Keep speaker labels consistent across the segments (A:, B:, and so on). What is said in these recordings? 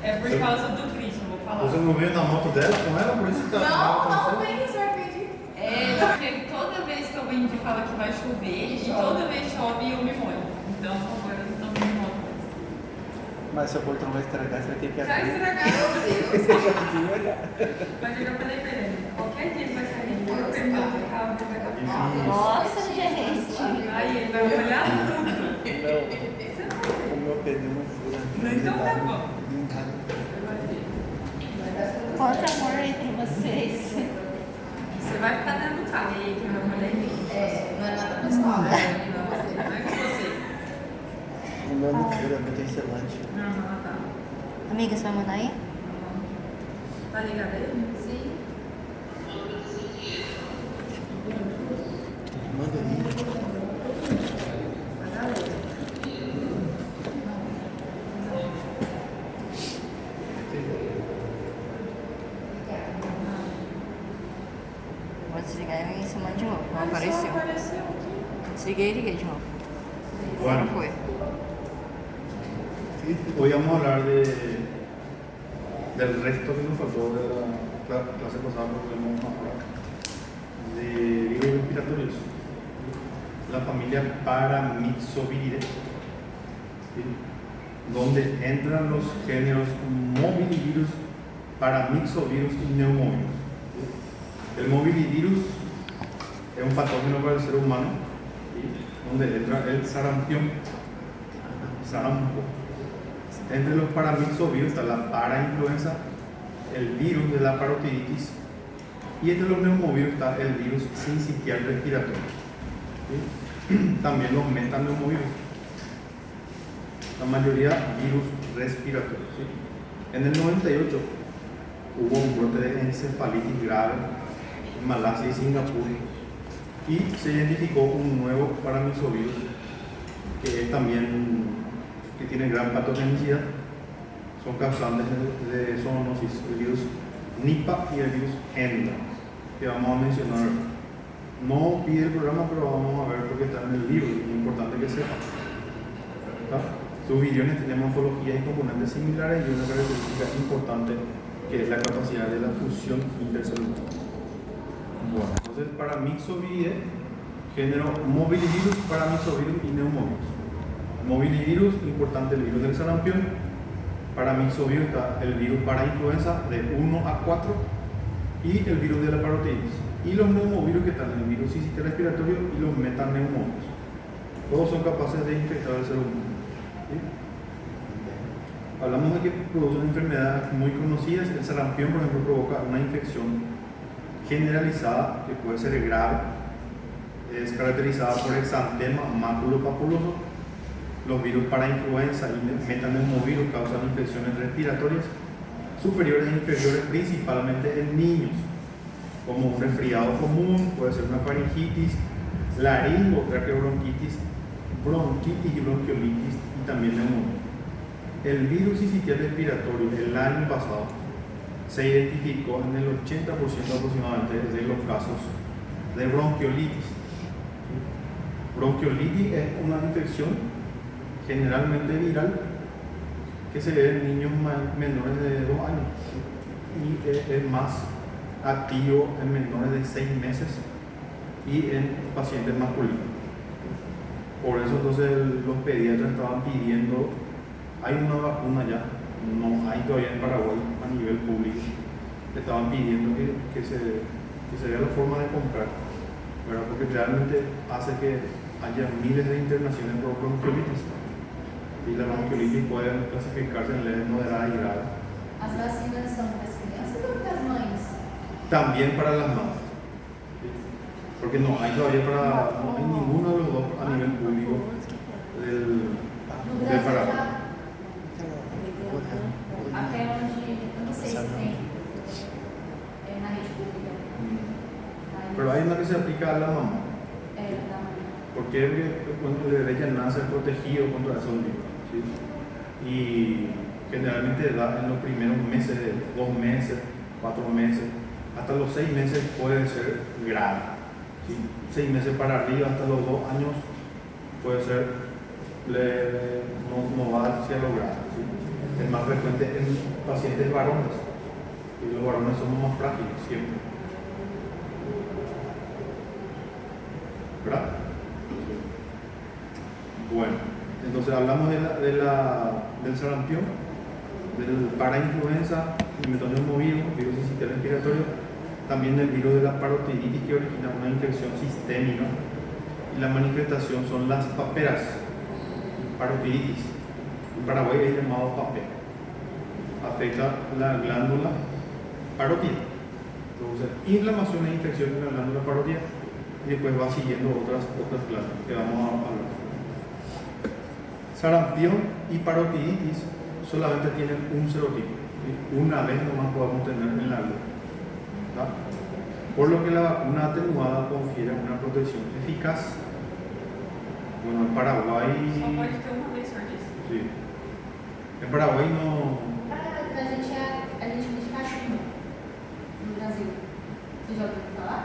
A: É por causa do Cristo, vou falar.
B: Você não veio na moto dela com ela, por isso que tá.
C: Não vem, você acredita?
A: É, porque toda vez que eu venho de fala que vai chover, e toda vez chove eu me molho. Então agora eu não me molho.
D: Mas seu portão vai estragar, você vai ter que
A: Já
D: abrir.
A: estragaram, meu Deus.
D: Você já viu olhar.
A: Mas eu já falei pra ele, qualquer dia que vai sair, eu preparo o carro, ele vai dar
B: Difícil.
E: Nossa, gente.
A: Aí ele vai olhar tudo.
D: Não,
A: Você não vai ver.
D: o meu pneu não fura.
A: Então tá bom.
D: Não tá.
E: Quanto amor entre vocês.
A: Você vai ficar dentro do carro. E aí, quem vai molhar é ele.
C: É, não é nada pessoal, né?
A: Não é com você.
D: O meu não fura, não tem selante.
A: Aham, tá.
E: Amiga, você vai mandar aí?
A: Tá ligado aí?
C: Sim.
D: Manda aí.
A: Vai dar outra.
E: Vou desligar e chamar de novo. Não
A: Só
E: apareceu.
A: apareceu aqui.
E: Desliguei e liguei de novo.
B: Bueno,
E: Não foi.
B: hoy vamos a hablar del resto que nos faltó de la clase pasada, porque vamos a hablar de virus respiratorios. La familia Paramyxoviridae, ¿sí? Donde entran los géneros mobilivirus, paramyxovirus y neumovirus. ¿Sí? El mobilivirus es un patógeno para el ser humano, ¿sí? Donde entra el sarampión, sarampo. Entre los paramyxovirus está la parainfluenza, el virus de la parotiditis, y entre los neumovirus está el virus sincitial respiratorio. ¿Sí? También los metaneumovirus. La mayoría virus respiratorios. ¿Sí? En el 98 hubo un brote de encefalitis grave en Malasia y Singapur, y se identificó un nuevo paramyxovirus que es también que tiene gran patogenicidad. Son causantes de zoonosis, el virus Nipah y el virus Hendra, que vamos a mencionar. No pide el programa, pero vamos a ver porque está en el libro y es importante que sepa. Sus viriones tienen morfologías y componentes similares y una característica importante que es la capacidad de la fusión intercelular. Bueno, entonces Paramyxoviridae, género mobilivirus, paramyxovirus y neumovirus. Mobilivirus, importante el virus del sarampión. Paramyxovirus está el virus para influenza de 1 a 4 y el virus de la parotiditis. Y los neumovirus que están el virus sincitial respiratorio y los metaneumovirus. Todos son capaces de infectar al ser humano. ¿Sí? Hablamos de que producen enfermedades muy conocidas. El sarampión, por ejemplo, provoca una infección generalizada que puede ser grave. Es caracterizada por exantema maculopapuloso. Los virus para influenza y metaneumovirus causan infecciones respiratorias superiores e inferiores, principalmente en niños, como un resfriado común, puede ser una faringitis, laringotraqueobronquitis, bronquitis y bronquiolitis y también neumonía. El virus sincitial respiratorio el año pasado se identificó en el 80% aproximadamente de los casos de bronquiolitis. Bronquiolitis es una infección generalmente viral que se ve en niños menores de 2 años y es más activo en menores de 6 meses y en pacientes masculinos. Por eso entonces los pediatras estaban pidiendo, hay una vacuna ya, no hay todavía en Paraguay a nivel público, estaban pidiendo que se vea la forma de comprar, ¿verdad? Porque realmente hace que haya miles de internaciones por bronquiolitis. Y la bronquiolitis puede clasificarse en leves, moderadas y graves.
C: As vacinas são para as crianças ou para as mães?
B: También para las madres. ¿Sí? Porque no hay todavía no hay ninguno de los dos a nivel público del Paraguay.
C: Até onde, eu não sei se tem na rede pública.
B: Pero hay una que se aplica a la mamá.
C: Da mãe.
B: ¿Por qué? Porque cuando el bebé ya nace protegido contra esos virus. ¿Sí? Y generalmente da en los primeros meses, 2 meses, 4 meses, hasta los 6 meses puede ser grave. ¿Sí? 6 meses para arriba, hasta los 2 años puede ser no va hacia lo grave. ¿Sí? Es más más frecuente en pacientes varones. Y los varones somos más frágiles siempre. ¿Verdad? Bueno, entonces hablamos del sarampión, del parainfluenza, metoneumovirus, virus del sistema respiratorio, también del virus de la parotiditis que origina una infección sistémica. Y la manifestación son las paperas, parotiditis. En Paraguay es llamado papera. Afecta la glándula parótida. Entonces, inflamación e infección en la glándula parótida y después va siguiendo otras glándulas que vamos a hablar. Sarampión y parotiditis solamente tienen un serotipo. Una vez nomás podemos tener en la vida. Por lo que la vacuna atenuada confiere una protección eficaz. Bueno, en Paraguay. Sí. En Paraguay no.
C: A gente diz cachumba no Brasil. Você já ouviu falar?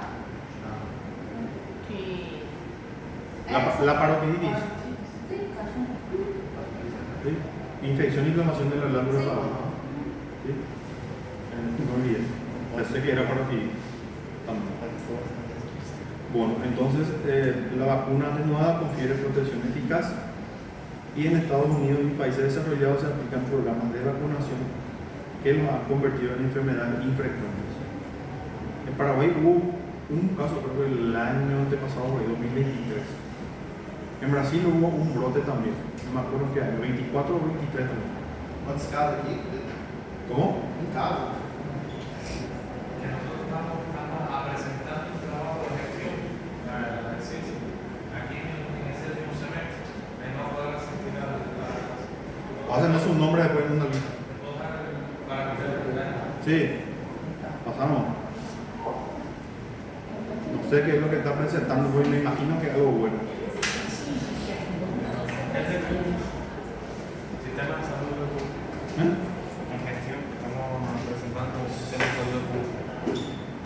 C: Que.
B: La parotiditis.
C: Sim, cachumba.
B: ¿Sí? Infección e inflamación de la glándula parótida. ¿Sí? No olvides. Pensé que era parotiditis. Bueno, entonces la vacuna atenuada confiere protección eficaz y en Estados Unidos y países desarrollados se aplican programas de vacunación que los han convertido en enfermedades infrecuentes. En Paraguay hubo un caso, creo que el año antepasado, 2023. En Brasil hubo un brote también, no me acuerdo qué año, 24 o 23 también.
D: Quantos casos aqui?
B: ¿Cómo?
D: Um caso.
B: Pásenme su nombre después en una lista. Sí, pasamos. No sé qué es lo que está presentando, pues me imagino que es algo bueno.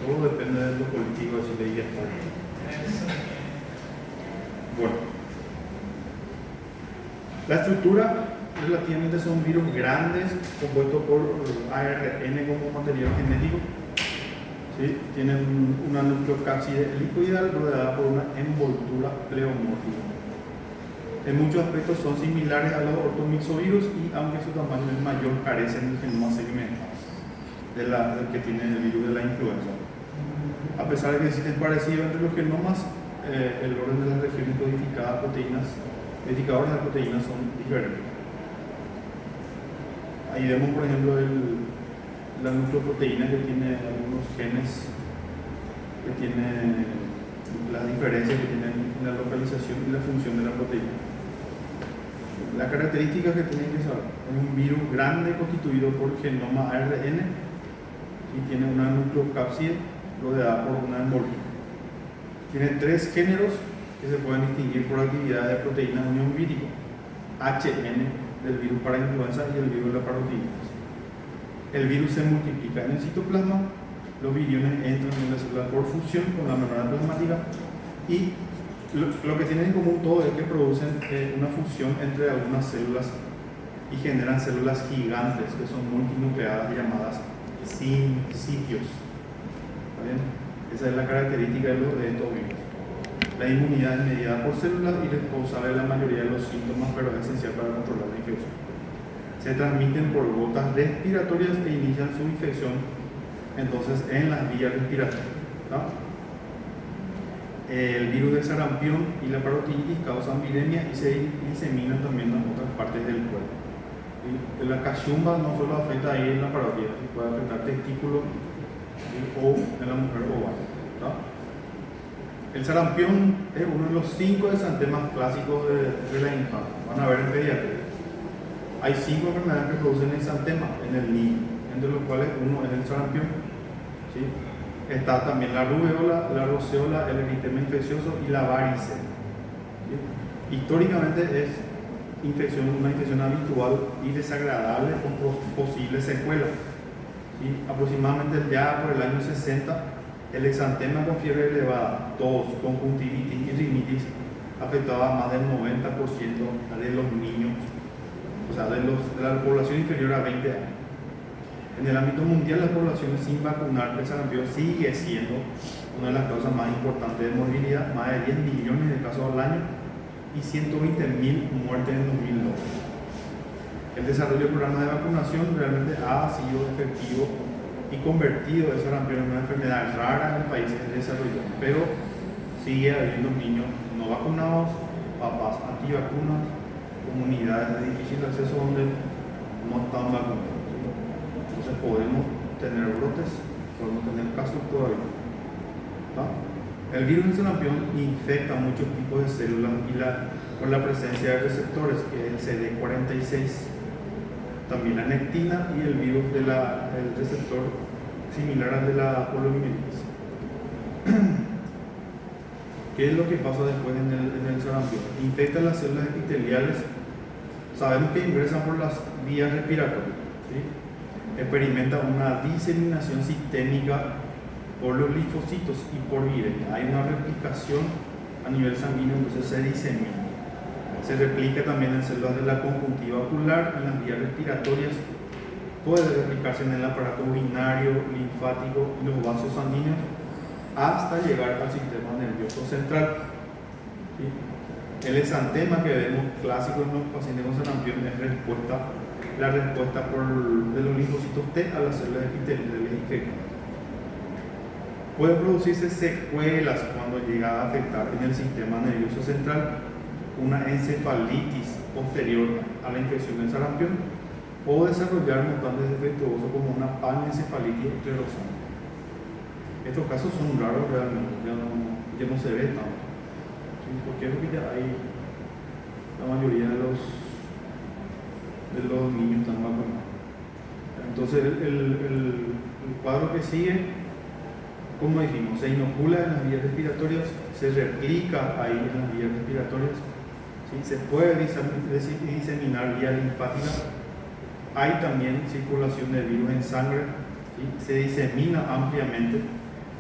B: Todo depende de lo colectivo, si leí esto. Bueno, la estructura relativamente son virus grandes compuestos por ARN como material genético. ¿Sí? Tienen una nucleocápside helicoidal rodeada por una envoltura pleomórfica. En muchos aspectos son similares a los ortomixovirus y aunque su tamaño es mayor carecen del genoma segmentado del que tiene el virus de la influenza. A pesar de que existen parecidos entre los genomas, el orden de las regiones codificadoras de proteínas son diferentes. Ahí vemos, por ejemplo, la nucleoproteína que tiene algunos genes que tiene las diferencias que tienen en la localización y la función de la proteína. Las características que tienen que saber: es un virus grande constituido por genoma ARN y tiene una nucleocápside rodeada por una envoltura. Tiene tres géneros que se pueden distinguir por actividad de proteína unión vírico: HN del virus para influenza y el virus de la parotiditis. El virus se multiplica en el citoplasma, los viriones entran en la célula por fusión con la membrana plasmática y lo que tienen en común todo es que producen una fusión entre algunas células y generan células gigantes que son multinucleadas llamadas sincios. ¿Está bien? Esa es la característica de estos virus. La inmunidad es mediada por células y responsable de la mayoría de los síntomas, pero es esencial para controlar la infección. Se transmiten por gotas respiratorias e inician su infección entonces en las vías respiratorias. ¿No? El virus del sarampión y la parotiditis causan viremia y se diseminan también en otras partes del cuerpo. ¿Sí? La cachumba no solo afecta ahí en la parotiditis, puede afectar testículos o en la mujer oval. ¿No? El sarampión es uno de los 5 exantemas clásicos de la infancia. Van a ver en pediatría. Hay 5 enfermedades que producen exantema en el niño, entre los cuales uno es el sarampión. ¿Sí? Está también la rubeola, la roceola, el eritema infeccioso y la varicela. ¿Sí? Históricamente es una infección habitual y desagradable con posibles secuelas. ¿Sí? Aproximadamente ya por el año 60, el exantema con fiebre elevada, tos, conjuntivitis y rinitis afectaba a más del 90% de los niños o sea, de la población inferior a 20 años. En el ámbito mundial, la población sin vacunar el sarampión sigue siendo una de las causas más importantes de morbilidad, más de 10 millones de casos al año y 120.000 muertes en 2002. El desarrollo del programa de vacunación realmente ha sido efectivo y convertido el sarampión en una enfermedad rara en países en desarrollo, pero sigue habiendo niños no vacunados, papás antivacunas, comunidades de difícil acceso donde no están vacunados. Entonces podemos tener brotes, podemos tener casos todavía. ¿Tá? El virus del sarampión infecta muchos tipos de células y con la presencia de receptores, que es el CD46, también la nectina y el virus del receptor similar al de la poliomielitis. ¿Qué es lo que pasa después en el sarampión? Infecta las células epiteliales, sabemos que ingresan por las vías respiratorias, ¿sí? Experimenta una diseminación sistémica por los linfocitos y por viremia. Hay una replicación a nivel sanguíneo, entonces se disemina. Se replica también en células de la conjuntiva ocular, en las vías respiratorias, puede replicarse en el aparato urinario, linfático y los vasos sanguíneos, hasta llegar al sistema nervioso central. ¿Sí? El exantema que vemos clásico en los pacientes con sarampión es la respuesta de los linfocitos T a las células epiteliales infectadas. Puede producirse secuelas cuando llega a afectar en el sistema nervioso central, una encefalitis posterior a la infección del sarampión, o desarrollar mutantes defectuosos como una panencefalitis esclerosante. Estos casos son raros realmente, ya no se ve tanto. ¿Sí? Porque ya hay la mayoría de los niños están vacunados. Entonces el cuadro que sigue, como dijimos, se inocula en las vías respiratorias, se replica ahí en las vías respiratorias, ¿sí? Se puede diseminar vía linfática, hay también circulación de virus en sangre, ¿sí? Se disemina ampliamente,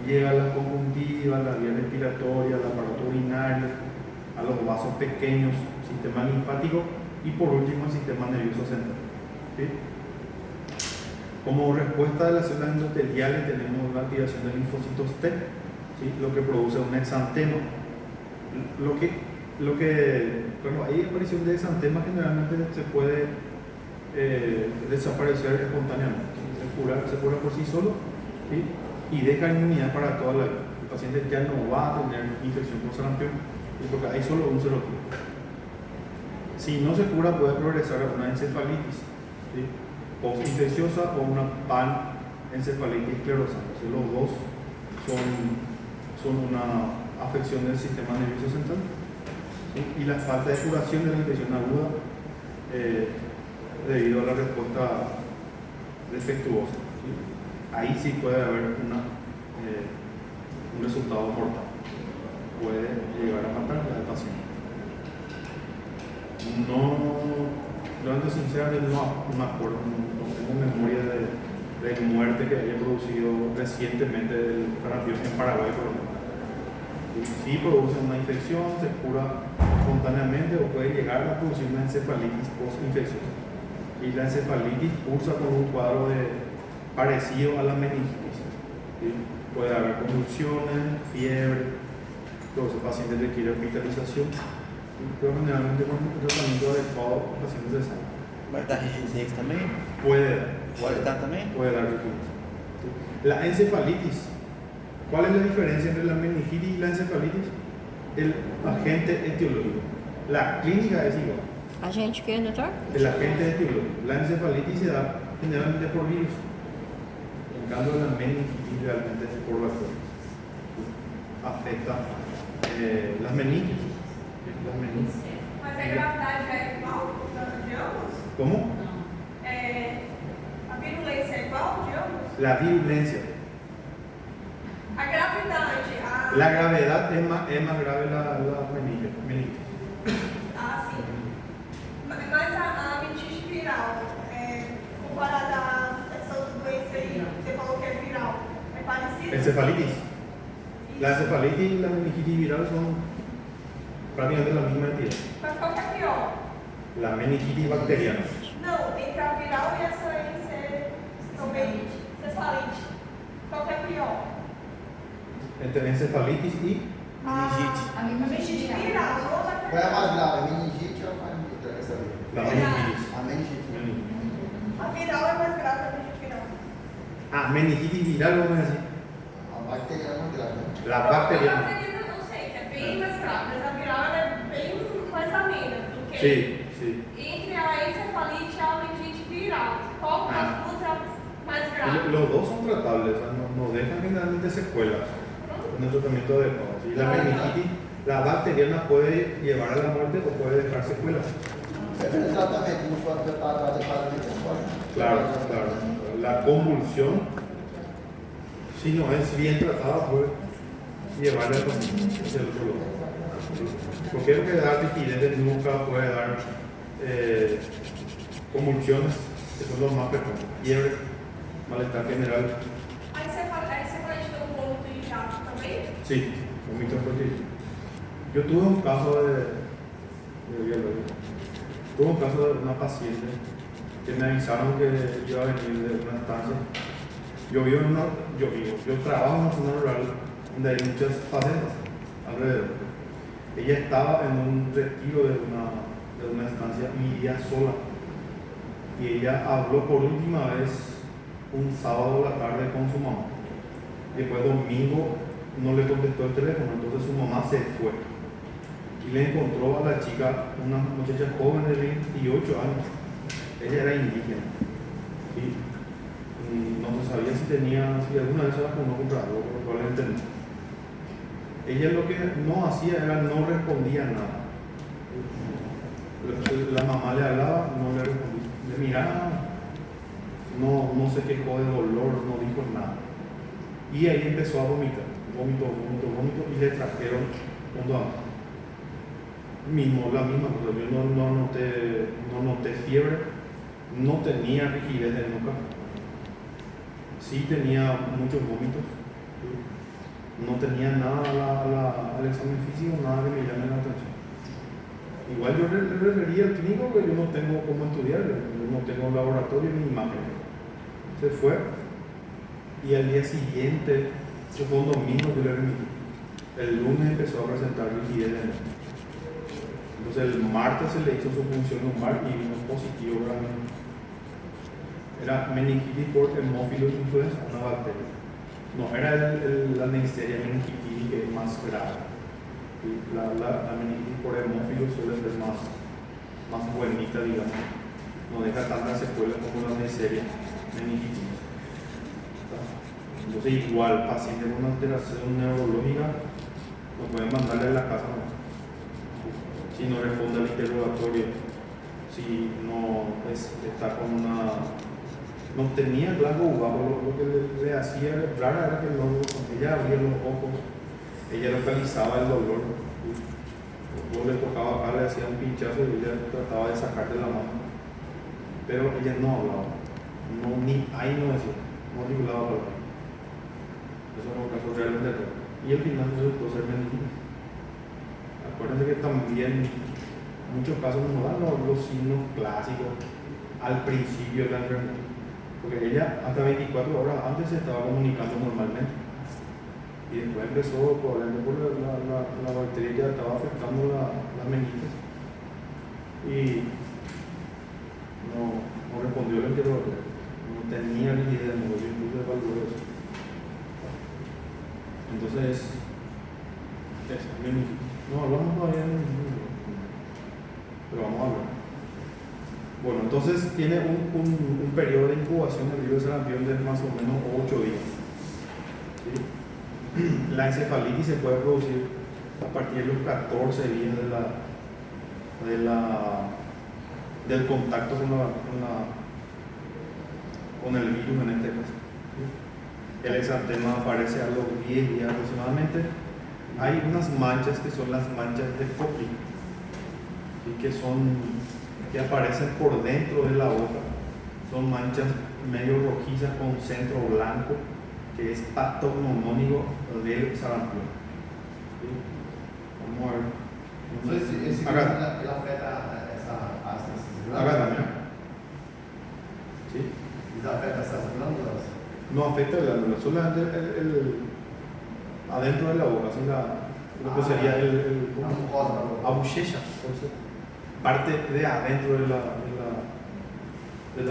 B: llega a la conjuntiva, a la vía respiratoria, al aparato urinario, a los vasos pequeños, sistema linfático y por último el sistema nervioso central. ¿Sí? Como respuesta de las células endoteliales tenemos la activación de linfocitos T, ¿sí? Lo que produce un exantema. Cuando hay aparición de exantema generalmente se puede desaparecer espontáneamente, se cura por sí solo, ¿sí? Y deja inmunidad para toda la vida. El paciente ya no va a tener infección por sarampión, ¿sí? Porque hay solo un serotipo. Si no se cura puede progresar a una encefalitis, ¿sí? Postinfecciosa o una panencefalitis esclerosante. Los dos son una afección del sistema nervioso central, ¿sí? Y la falta de curación de la infección aguda debido a la respuesta defectuosa, ¿sí? Ahí sí puede haber un resultado mortal, puede llegar a matar al paciente. Realmente sinceramente no me acuerdo, no tengo memoria de muerte que haya producido recientemente el sarampión en Paraguay, por ejemplo. Sí produce una infección, se cura espontáneamente o puede llegar a producir una encefalitis post-infecciosa. Y la encefalitis cursa con un cuadro parecido a la meningitis. ¿Sí? Puede haber convulsiones, fiebre, todos los pacientes requieren hospitalización. Pero generalmente con un tratamiento adecuado los pacientes de sangre.
D: Vai dar rigidez também?
B: Puede
D: dar também?
B: Puede dar rigidez. La encefalitis. ¿Cuál es la diferencia entre la meningitis y la encefalitis? El agente etiológico. La clínica es igual.
E: Agente que, doutor?
B: El agente etiológico. La encefalitis se da generalmente por virus. En cambio, la meningitis realmente es por bacterias. Afecta las meninges.
A: Mas a gravidade é igual de ambos?
B: ¿Cómo?
A: A virulência é igual de ambos?
B: La virulencia.
A: A gravidade,
B: La gravedad es más grave la meningitis.
A: Ah, sim. Mas a meningite viral, comparada a essa outra doença aí, você falou que é viral, é parecida?
B: Encefalitis. La encefalitis y la meningitis viral son prácticamente la misma entidad.
A: Mas qual que é pior?
B: La meningitis bacteriana.
A: entre a viral e essa encefalite. Qual que é pior?
B: Entre encefalitis y
C: A meningite viral.
A: Viral, não vai
F: Qual é a mais grave? A meningite ou a faringite? Eu quero saber.
B: la meningitis.
F: A meningite.
A: A viral é mais grave que a meningite viral.
B: Ah, meningitis viral, vamos a decir.
F: A bactéria é mais grave.
B: La
A: A
B: bacteriana.
A: bacteriana eu não sei, que é bem mais grave, mas a viral ela é bem mais amena do que.
B: Sí, sí.
A: Entre a encefalite e a meningite viral, qual das duas é a mais grave?
B: Los dos son tratables, o sea, no dejan generalmente secuelas en el tratamiento adecuado. ¿Sí? La meningitis, la bacteriana puede llevar a la muerte o puede dejar secuelas.
F: Depende do tratamento, não for preparado adequadamente, é pode.
B: Claro, claro. La convulsión, si no es bien tratada, puede llevarla hacia el otro lado. Porque lo que da rigidez de nuca, puede dar convulsiones, que son los más frecuentes. Fiebre, malestar general.
A: A encefalite do vômito e jato também?
B: Sí, vómito infantil. Yo tuve un caso de biología. Tuve un caso de una paciente que me avisaron que iba a venir de una estancia. Yo trabajo en una zona rural donde hay muchas facetas alrededor. Ella estaba en un retiro de una estancia, vivía sola. Y ella habló por última vez un sábado a la tarde con su mamá. Después domingo no le contestó el teléfono, entonces su mamá se fue. Y le encontró a la chica, una muchacha joven de 28 años. Ella era indígena. Y no se sabía si alguna vez se vacunó contra algo, probablemente no. Ella lo que no hacía era no respondía nada. La mamá le hablaba, no le respondía. Le miraba, no se quejó de dolor, no dijo nada. Y ahí empezó a vomitar, vómito, y le trajeron un donante. La misma cosa, yo no noté fiebre, no tenía rigidez de nuca, sí tenía muchos vómitos, no tenía nada al examen físico, nada que me llame la atención. Igual yo le refería al clínico que yo no tengo cómo estudiar, yo no tengo laboratorio ni imagen. Se fue y al día siguiente, eso fue un domingo, yo le remití. El lunes empezó a presentar rigidez de nuca. Entonces el martes se le hizo su función lumbar y vino positivo realmente. Era meningitis por Haemophilus influenza, una bacteria. No, era la Neisseria meningitis que es más grave. La meningitis por Haemophilus suele ser más buenita, digamos. No deja tantas secuelas como la Neisseria meningitis. Entonces igual, paciente con una alteración neurológica, lo pueden mandarle a la casa, ¿no? Si no responde al interrogatorio, si no está con no tenía glango, lo que le hacía rara era que ella abría los ojos, ella localizaba el dolor, luego le tocaba acá, le hacía un pinchazo y ella trataba de sacar de la mano, pero ella no hablaba, ahí no decía, no articulaba palabras. Eso era un caso realmente raro. Y al final resultó ser meningitis. Acuérdense que también en muchos casos nos dan los signos clásicos al principio de la enfermedad, porque ella hasta 24 horas antes se estaba comunicando normalmente y después empezó, probablemente por la bacteria ya estaba afectando las meninges y no respondió el interrogatorio, no tenía ni idea, no incluso evaluó eso. Entonces meningitis. No hablamos todavía de meningitis, pero vamos a hablar. Bueno, entonces tiene un periodo de incubación del virus de sarampión de más o menos 8 días. ¿Sí? La encefalitis se puede producir a partir de los 14 días del contacto con el virus en este caso. ¿Sí? El exantema aparece a los 10 días aproximadamente. Hay unas manchas que son las manchas de Koplik, que aparecen por dentro de la boca. Son manchas medio rojizas con centro blanco, que es patognomónico del sarampión. ¿Sí? Vamos a ver.
F: Esse
B: Acá.
F: ele afeta essa sensibilidade?
B: Acá también.
F: Quizás afecta a esas glándulas.
B: No afecta el glándula, solamente adentro de la boca, así lo que sería
F: La mucosa, ¿no?
B: abuchecha, parte de adentro de la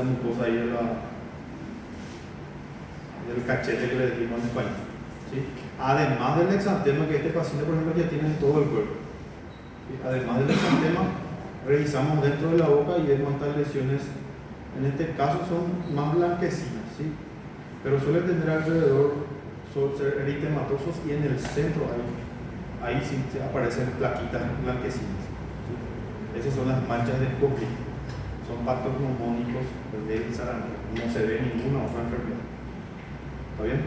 B: mucosa y del cachete que le decimos en español. ¿Sí? Además del exantema que este paciente, por ejemplo, ya tiene en todo el cuerpo. ¿Sí? Además del exantema, revisamos dentro de la boca y vemos estas lesiones, en este caso son más blanquecinas, ¿sí? Pero suelen tener alrededor, suelen ser eritematosos y en el centro ahí sí aparecen plaquitas blanquecinas. ¿Sí? Esas son las manchas de Koplik, son pactos neumónicos del sarampión, no se ve ninguna otra enfermedad. ¿Está bien?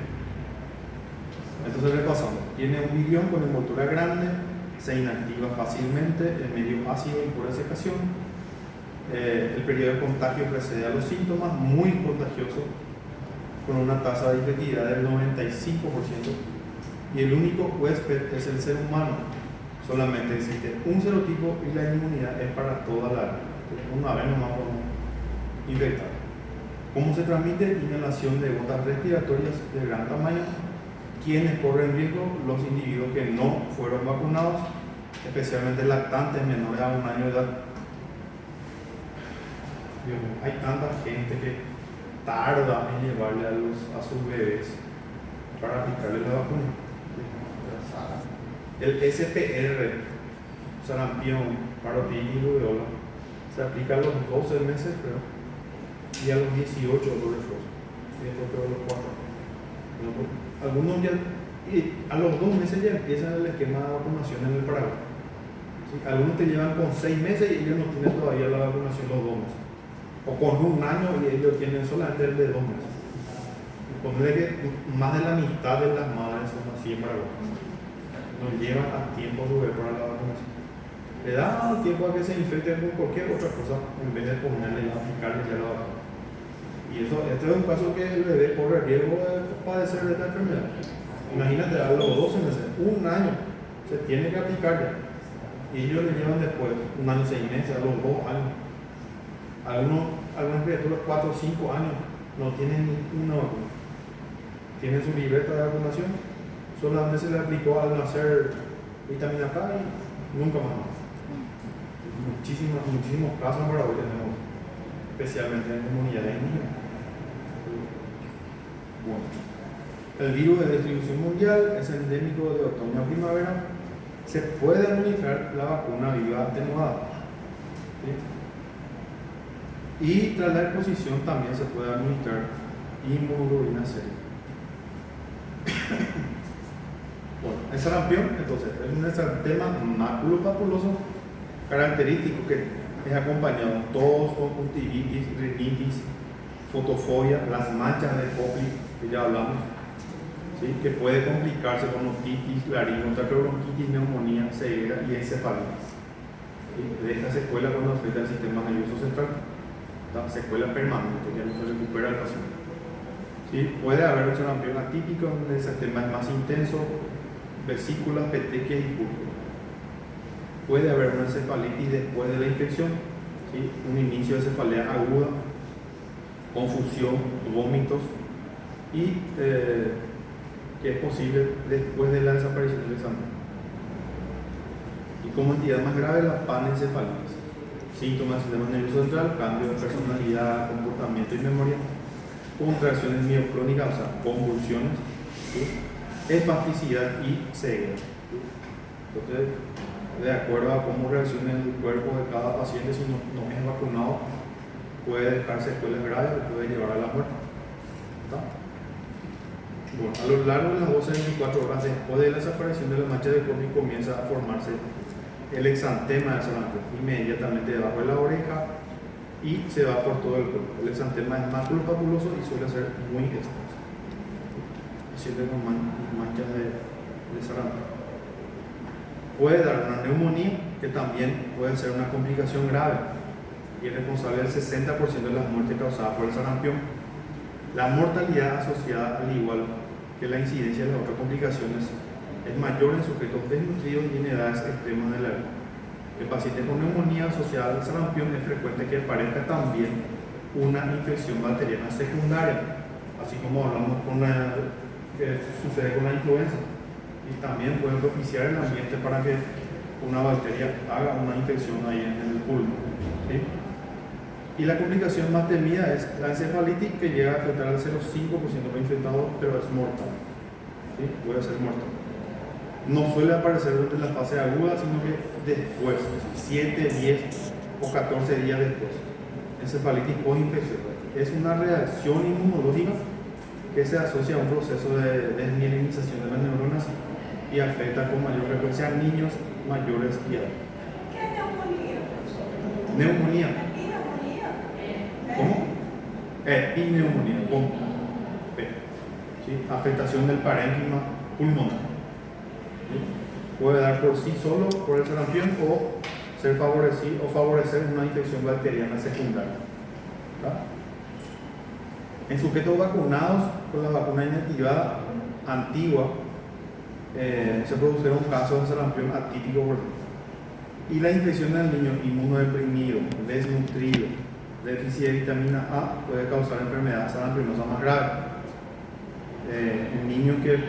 B: Entonces repasando, tiene un virión con envoltura grande, se inactiva fácilmente, el medio ácido y por secación, el periodo de contagio precede a los síntomas, muy contagioso, con una tasa de infectividad del 95%, y el único huésped es el ser humano. Solamente existe un serotipo y la inmunidad es para toda la vida. Una vez nomás podemos infectar. ¿Cómo se transmite? Inhalación de gotas respiratorias de gran tamaño. ¿Quiénes corren riesgo? Los individuos que no fueron vacunados, especialmente lactantes menores a 1 año de edad. Dios mío, hay tanta gente que tarda en llevarle a sus bebés para aplicarle la vacuna. El SPR, sarampión, parotiditis y rubiola, se aplica a los 12 meses, creo, y a los 18 los refuerzos, y después creo los 4. Algunos ya, y a los 2 meses ya empiezan el esquema de vacunación en el Paraguay. ¿Sí? Algunos te llevan con 6 meses y ellos no tienen todavía la vacunación los 2 meses. O con 1 año y ellos tienen solamente el de 2 meses. Ponle que más de la mitad de las madres son así en Paraguay. Nos llevan a tiempo su bebé para la vacunación. Le da tiempo a que se infecte con cualquier otra cosa en vez de ponerle a aplicarle ya la vacuna. Y eso, este es un caso que el bebé corre riesgo de padecer de esta enfermedad. Imagínate, a los 12 meses, 1 año, se tiene que aplicar ya. Y ellos le llevan después 1 año, 6 meses, a los 2 años. Algunas criaturas 4 o 5 años no tienen ninguna vacuna. Tienen su libreta de vacunación, solamente se le aplicó al nacer vitamina K y nunca más. Muchísimos casos para hoy tenemos, especialmente en comunidades niños. Bueno, el virus de distribución mundial es endémico de otoño a primavera. Se puede administrar la vacuna viva atenuada. ¿Sí? Y tras la exposición también se puede administrar inmunoglobulina C. Bueno, el sarampión, entonces, es un exantema maculopapuloso característico que es acompañado de tos, conjuntivitis, rinitis, fotofobia, las manchas de Koplik que ya hablamos, ¿sí? Que puede complicarse con otitis, laringo, traqueobronquitis, neumonía, ceguera y encefalitis. ¿Sí? De esta secuela cuando afecta el sistema nervioso central, la secuela permanente, ya no se recupera el paciente. ¿Sí? Puede haber un sarampión atípico donde el sistema es más intenso, vesículas, petequias y púrpura. Puede haber una encefalitis después de la infección, ¿sí? Un inicio de cefalea aguda, confusión, vómitos y que es posible después de la desaparición del examen. Y como entidad más grave, la panencefalitis. Síntomas del sistema nervioso central, cambio de personalidad, comportamiento y memoria, contracciones mioclónicas, o sea, convulsiones, ¿sí? Espasticidad y ceguera. Entonces, de acuerdo a cómo reacciona el cuerpo de cada paciente, si no es vacunado, puede dejar secuelas graves o puede llevar a la muerte. ¿Está? Bueno, a lo largo de las 12 a 24 horas después de la desaparición de la mancha de Koplik comienza a formarse el exantema del sarampión, inmediatamente debajo de la oreja y se va por todo el cuerpo. El exantema es maculopapuloso y suele ser muy extenso, siempre con manchas de sarampión. Puede dar una neumonía, que también puede ser una complicación grave y es responsable del 60% de las muertes causadas por el sarampión. La mortalidad asociada, al igual que la incidencia de las otras complicaciones, es mayor en sujetos desnutridos y en edades extremas de la vida. El paciente con neumonía asociada al sarampión es frecuente que aparezca también una infección bacteriana secundaria, así como hablamos que sucede con la influenza. Y también pueden propiciar el ambiente para que una bacteria haga una infección ahí en el pulmón. ¿Sí? Y la complicación más temida es la encefalitis, que llega a afectar al 0,5% de los infectados, pero es mortal. ¿Sí? Puede ser mortal. No suele aparecer durante la fase aguda, sino que después, 7, 10 o 14 días después. Encefalitis postinfecciosa. Es una reacción inmunológica que se asocia a un proceso de desmielinización de las neuronas y afecta con mayor frecuencia a niños mayores y adultos.
A: ¿Qué es neumonía, profesor?
B: Neumonía.
A: ¿Y neumonía?
B: ¿Cómo? Epineumonía, con P. ¿Sí? Afectación del parénquima pulmonar. ¿Sí? Puede dar por sí solo, por el sarampión, o ser favorecido o favorecer una infección bacteriana secundaria. ¿Verdad? En sujetos vacunados con la vacuna inactivada antigua, se produjeron casos de sarampión atípico, por ejemplo. Y la infección del niño inmunodeprimido, desnutrido, déficit de vitamina A, puede causar enfermedad sarampionosa más grave. En niños que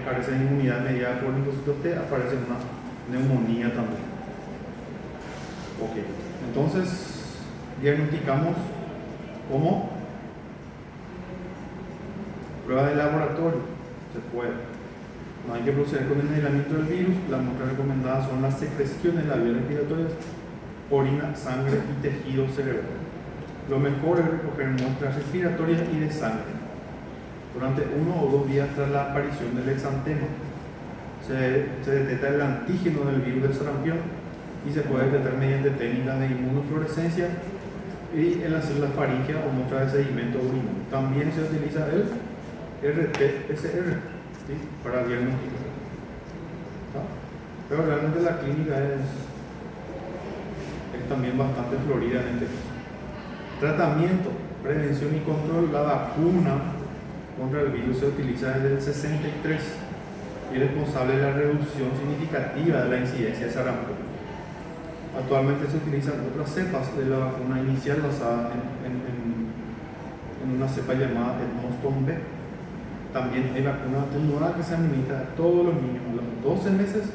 B: carecen de inmunidad mediada por linfocitos T, aparece una neumonía también. Ok, entonces diagnosticamos como prueba de laboratorio, se puede. No hay que proceder con el aislamiento del virus. Las muestras recomendadas son las secreciones en las vías respiratorias, orina, sangre y tejido cerebral. Lo mejor es recoger muestras respiratorias y de sangre durante 1 o 2 días tras la aparición del exantema. Se detecta el antígeno del virus del sarampión y se puede detectar mediante técnicas de inmunofluorescencia y en las células faríngeas o muestras de sedimento urinario. También se utiliza el RT-PCR, ¿sí? Para el diagnóstico. ¿Ah? Pero realmente la clínica es también bastante florida en este caso. Tratamiento, prevención y control. La vacuna contra el virus se utiliza desde el 63 y es responsable de la reducción significativa de la incidencia de sarampión. Actualmente se utilizan otras cepas de la vacuna inicial basada en una cepa llamada Edmoston B. También hay vacuna atenuada que se administra a todos los niños a los 12 meses,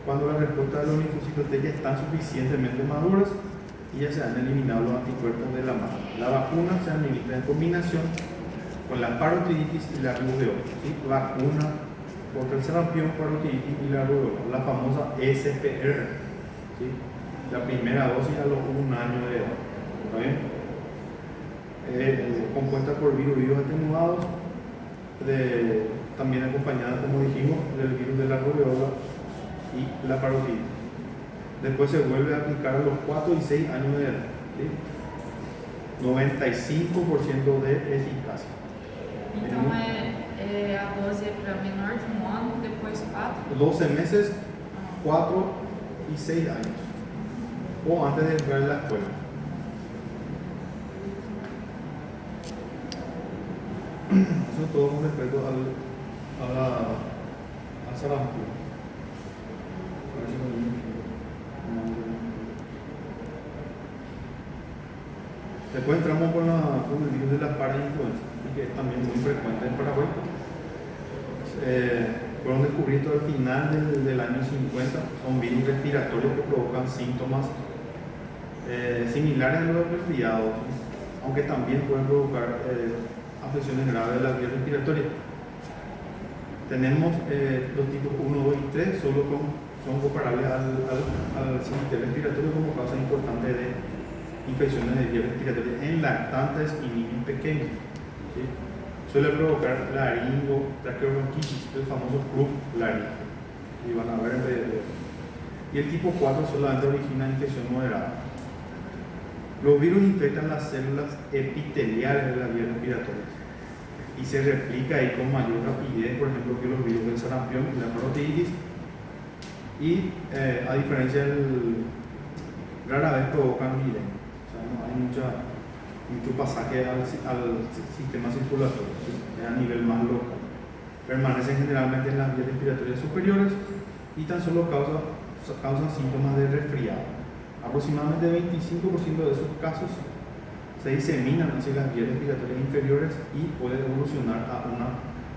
B: cuando la respuesta de los linfocitos T ya están suficientemente maduras y ya se han eliminado los anticuerpos de la madre. La vacuna se administra en combinación con la parotiditis y la rubeola. ¿Sí? Vacuna contra el sarampión, parotiditis y la rubeola, la famosa SPR. ¿Sí? La primera dosis a los 1 año de edad. ¿Está bien? Compuesta por virus atenuados, también acompañada, como dijimos, del virus de la rubeola y la parotiditis. Después se vuelve a aplicar a los 4 y 6 años de edad. ¿Sí? 95% de eficacia.
C: Então a dose é para menor de 1 ano, depois 4?
B: 12 meses, 4 y 6 años. O antes de entrar en la escuela. Eso es todo con respecto al sarampión. Después entramos con el virus de la parainfluenza, que es también muy frecuente en Paraguay. Fueron descubiertos al final del año 50. Son virus respiratorios que provocan síntomas similares a los resfriados, aunque también pueden provocar afecciones graves de las vías respiratorias. Tenemos los tipos 1, 2 y 3, son comparables al sistema respiratorio como causa importante de infecciones de vías respiratorias en lactantes y niños pequeños. ¿Sí? Suele provocar laringo, traqueobronquitis, el famoso club laringo. Y van a ver y el tipo 4 solamente origina infección moderada. Los virus infectan las células epiteliales de las vías respiratorias y se replica ahí con mayor rapidez, por ejemplo, que los virus del sarampión y la parotiditis. Y a diferencia rara vez provocan viremia. O sea, no hay mucho pasaje al sistema circulatorio, ¿sí? A nivel más local. Permanecen generalmente en las vías respiratorias superiores y tan solo causan síntomas de resfriado. Aproximadamente 25% de esos casos se diseminan hacia las vías respiratorias inferiores y puede evolucionar a una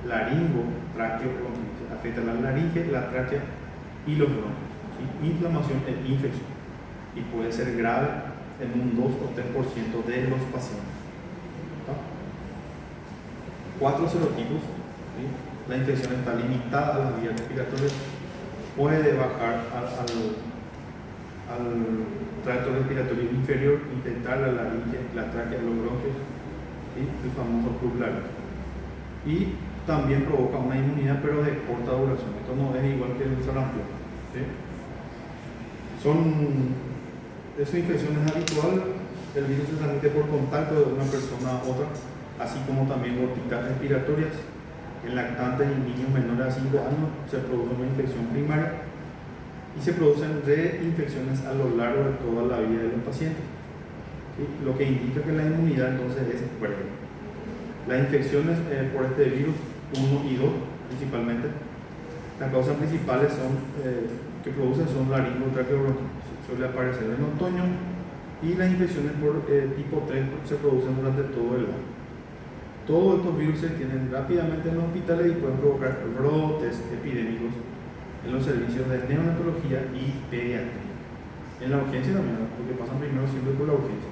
B: laringotraqueobronquitis. Afecta la laringe, la tráquea y los bronquios. ¿Sí? Inflamación e infección. Y puede ser grave en un 2 o 3% de los pacientes. ¿Está? 4 serotipos. ¿Sí? La infección está limitada a las vías respiratorias. Puede bajar al tracto respiratorio inferior, infectar la laringe, la tráquea, los bronquios, ¿sí? El famoso pleural. Y también provoca una inmunidad, pero de corta duración. Esto no es igual que el sarampión. ¿Sí? Esa infección es habitual. El virus se transmite por contacto de una persona a otra, así como también gotitas respiratorias. En lactantes y niños menores a 5 años se produce una infección primaria y se producen reinfecciones a lo largo de toda la vida de los pacientes. ¿Sí? Lo que indica que la inmunidad entonces es breve. Las infecciones por este virus 1 y 2 principalmente, las causas principales que producen son laringotraqueobronquitis, suele aparecer en otoño, y las infecciones por tipo 3 se producen durante todo el año. Todos estos virus se tienen rápidamente en los hospitales y pueden provocar brotes epidémicos en los servicios de neonatología y pediatría. En la urgencia también, porque pasan primero siempre por la urgencia.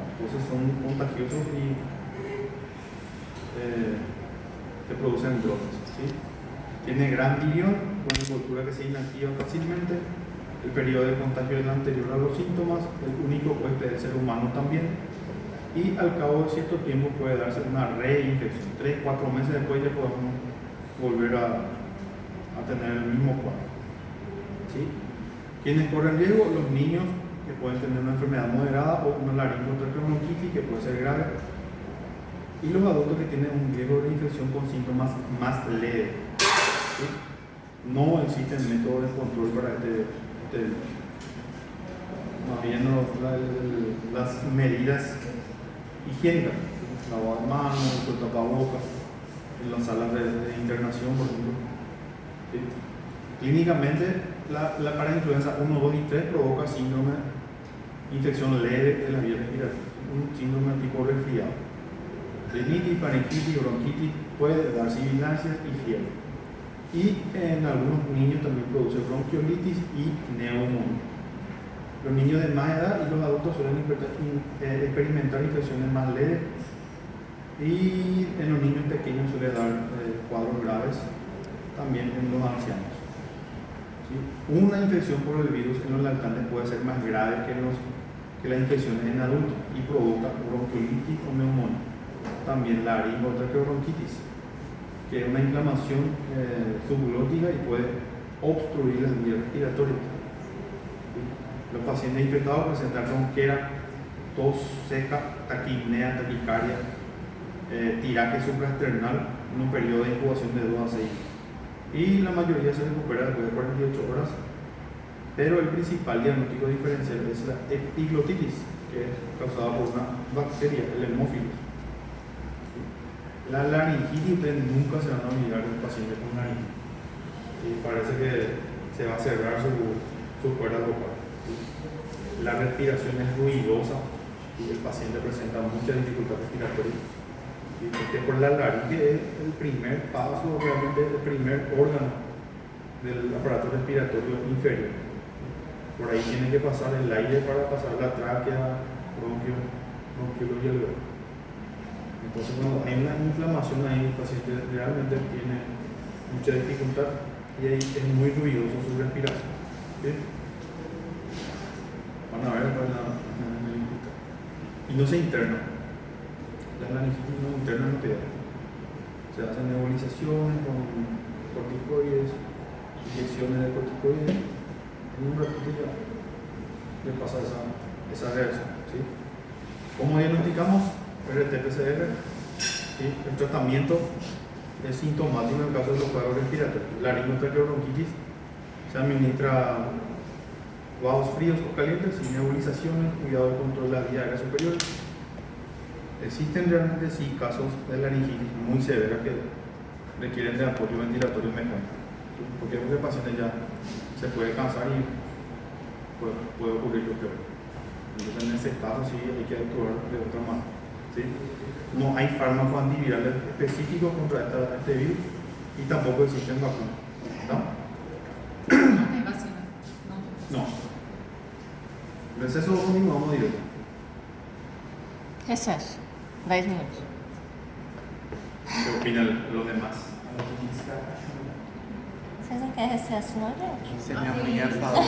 B: Entonces son contagiosos y se producen brotes. ¿Sí? Tiene gran virión, con envoltura que se inactiva fácilmente. El periodo de contagio es el anterior a los síntomas, el único huésped del ser humano también. Y al cabo de cierto tiempo puede darse una reinfección. 3-4 meses después ya podemos volver a tener el mismo cuadro. ¿Sí? ¿Quiénes corren riesgo? Los niños que pueden tener una enfermedad moderada o una laringotraqueobronquitis que puede ser grave. Y los adultos que tienen un riesgo de infección con síntomas más leves. ¿Sí? No existen métodos de control para más bien las medidas higiénicas, lavado de manos, el tapabocas, en las salas de internación, por ejemplo. ¿Sí? Clínicamente, la parainfluenza 1, 2 y 3 provoca síndrome, infección leve de las vías respiratorias, un síndrome tipo resfriado. Rinitis, faringitis, bronquitis, puede dar sibilancias y fiebre. Y en algunos niños también produce bronquiolitis y neumonía. Los niños de más edad y los adultos suelen experimentar infecciones más leves, y en los niños pequeños suele dar cuadros graves, también en los ancianos. ¿Sí? Una infección por el virus en los lactantes puede ser más grave que las infecciones en adultos y provoca bronquiolitis o neumonía. También laringotraqueobronquitis, que es una inflamación subglótica y puede obstruir las vías respiratorias. Los pacientes infectados presentan ronquera, tos seca, taquipnea, taquicardia, tiraje supraesternal en un periodo de incubación de 2 a 6. Y la mayoría se recupera después de 48 horas. Pero el principal diagnóstico diferencial es la epiglotitis, que es causada por una bacteria, el Haemophilus. La laringitis, ustedes nunca se van a olvidar de un paciente con laringitis. Y parece que se va a cerrar su cuerda vocal. La respiración es ruidosa y el paciente presenta mucha dificultad respiratoria. Y porque por la laringe es el primer paso, realmente el primer órgano del aparato respiratorio inferior. Por ahí tiene que pasar el aire para pasar la tráquea, bronquio y el bronquio. Entonces, cuando hay una inflamación ahí, el paciente realmente tiene mucha dificultad y ahí es muy ruidoso su respiración. ¿Sí? Van a ver y no se interna. La laringitis no interna en piedra. Se hacen nebulizaciones con corticoides, inyecciones de corticoides. En un ratito ya le pasa esa reacción. ¿Sí? ¿Cómo diagnosticamos? RT-PCR. ¿Sí? El tratamiento es sintomático en el caso de los cuadros respiratorios. Laringotraqueobronquitis se administra vasos fríos o calientes, sin nebulizaciones, cuidado de control de la vía aérea superior. Existen realmente sí casos de laringitis muy severas que requieren de apoyo ventilatorio mecánico, porque el paciente ya se puede cansar y puede ocurrir lo peor. Entonces, en ese caso, sí hay que actuar de otra manera. ¿Sí? No hay fármaco antiviral específico contra este virus y tampoco existen vacunas. ¿No?
C: No hay vacuna.
B: No. Receso único, vamos directo.
E: Recesso. 10 minutos.
B: ¿Qué opinan los demás?
E: Vocês não querem recesso, não, gente?
D: Se a minha mulher falou.